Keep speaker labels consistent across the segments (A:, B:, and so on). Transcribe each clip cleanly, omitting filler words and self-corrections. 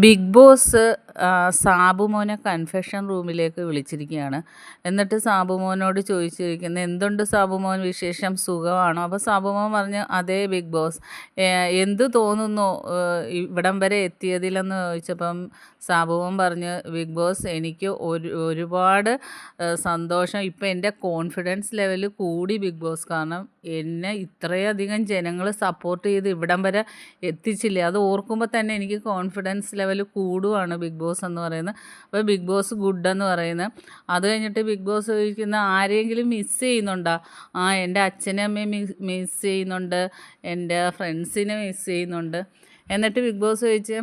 A: Big boss സാബുമോനെ confession റൂമിലേക്ക് വിളിച്ചിരിക്കുകയാണ്. എന്നിട്ട് സാബുമോനോട് ചോദിച്ചിരിക്കുന്നത്, എന്തുണ്ട് സാബുമോൻ വിശേഷം, സുഖമാണോ? അപ്പോൾ സാബുമോൻ പറഞ്ഞു, അതേ ബിഗ് ബോസ്. എന്ത് തോന്നുന്നു ഇവിടം വരെ എത്തിയതിലെന്ന് ചോദിച്ചപ്പം സാബുമോൻ പറഞ്ഞു, ബിഗ് ബോസ് എനിക്ക് ഒരുപാട് സന്തോഷം. ഇപ്പം എൻ്റെ കോൺഫിഡൻസ് ലെവൽ കൂടി ബിഗ് ബോസ്. കാരണം എന്നെ ഇത്രയധികം ജനങ്ങൾ സപ്പോർട്ട് ചെയ്ത് ഇവിടം വരെ എത്തിച്ചില്ലേ, അത് ഓർക്കുമ്പോൾ തന്നെ എനിക്ക് കോൺഫിഡൻസ് ലെവൽ കൂടുവാണ് ബിഗ് ബോസ് എന്ന് പറയുന്നത്. അപ്പോൾ ബിഗ് ബോസ് ഗുഡ് എന്ന് പറയുന്നത്. അത് കഴിഞ്ഞിട്ട് ബിഗ് ബോസ് ചോദിക്കുന്ന, ആരെങ്കിലും മിസ് ചെയ്യുന്നുണ്ടോ? എൻ്റെ അച്ഛനും അമ്മയും മിസ് ചെയ്യുന്നുണ്ട്, എൻ്റെ ഫ്രണ്ട്സിനെ മിസ് ചെയ്യുന്നുണ്ട്. എന്നിട്ട് ബിഗ് ബോസ് ചോദിച്ച്,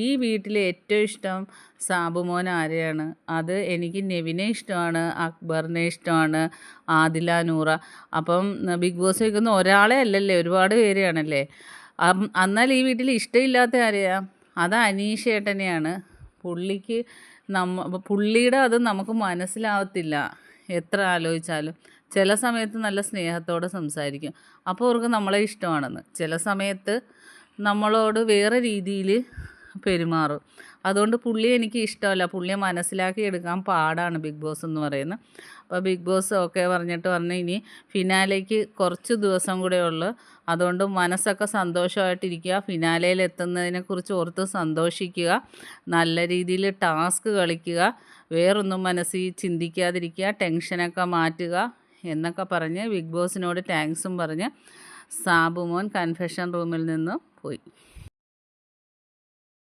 A: ഈ വീട്ടിൽ ഏറ്റവും ഇഷ്ടം സാബുമോൻ ആരെയാണ്? അത് എനിക്ക് നെവിനെ ഇഷ്ടമാണ്, അക്ബറിനെ ഇഷ്ടമാണ്, ആദില, നൂറ. അപ്പം ബിഗ് ബോസ് ചോദിക്കുന്ന ഒരാളെ അല്ലല്ലേ, ഒരുപാട് പേരെയാണല്ലേ. എന്നാൽ ഈ വീട്ടിൽ ഇഷ്ടമില്ലാത്ത ആരെയാ? അത് അനീഷ് ഏട്ടനെയാണ്. പുള്ളിക്ക് പുള്ളിയുടെ അത് നമുക്ക് മനസ്സിലാവത്തില്ല എത്ര ആലോചിച്ചാലും. ചില സമയത്ത് നല്ല സ്നേഹത്തോടെ സംസാരിക്കും, അപ്പോൾ അവർക്ക് നമ്മളെ ഇഷ്ടമാണെന്ന്. ചില സമയത്ത് നമ്മളോട് വേറെ രീതിയിൽ പെരുമാറും. അതുകൊണ്ട് പുള്ളിയെ എനിക്ക് ഇഷ്ടമല്ല. പുള്ളിയെ മനസ്സിലാക്കി എടുക്കാൻ പാടാണ് ബിഗ് ബോസ് എന്ന് പറയുന്നത്. അപ്പോൾ ബിഗ് ബോസ് ഓക്കെ പറഞ്ഞിട്ട് പറഞ്ഞു, ഇനി ഫിനാലേക്ക് കുറച്ച് ദിവസം കൂടെ ഉള്ളു. അതുകൊണ്ട് മനസ്സൊക്കെ സന്തോഷമായിട്ടിരിക്കുക. ഫിനാലയിൽ എത്തുന്നതിനെക്കുറിച്ച് ഓർത്ത് സന്തോഷിക്കുക. നല്ല രീതിയിൽ ടാസ്ക് കളിക്കുക. വേറൊന്നും മനസ്സിൽ ചിന്തിക്കാതിരിക്കുക. ടെൻഷനൊക്കെ മാറ്റുക എന്നൊക്കെ പറഞ്ഞ് ബിഗ് ബോസിനോട് താങ്ക്സും പറഞ്ഞ് സാബുമോൻ കൺഫെഷൻ റൂമിൽ നിന്ന് പോയി.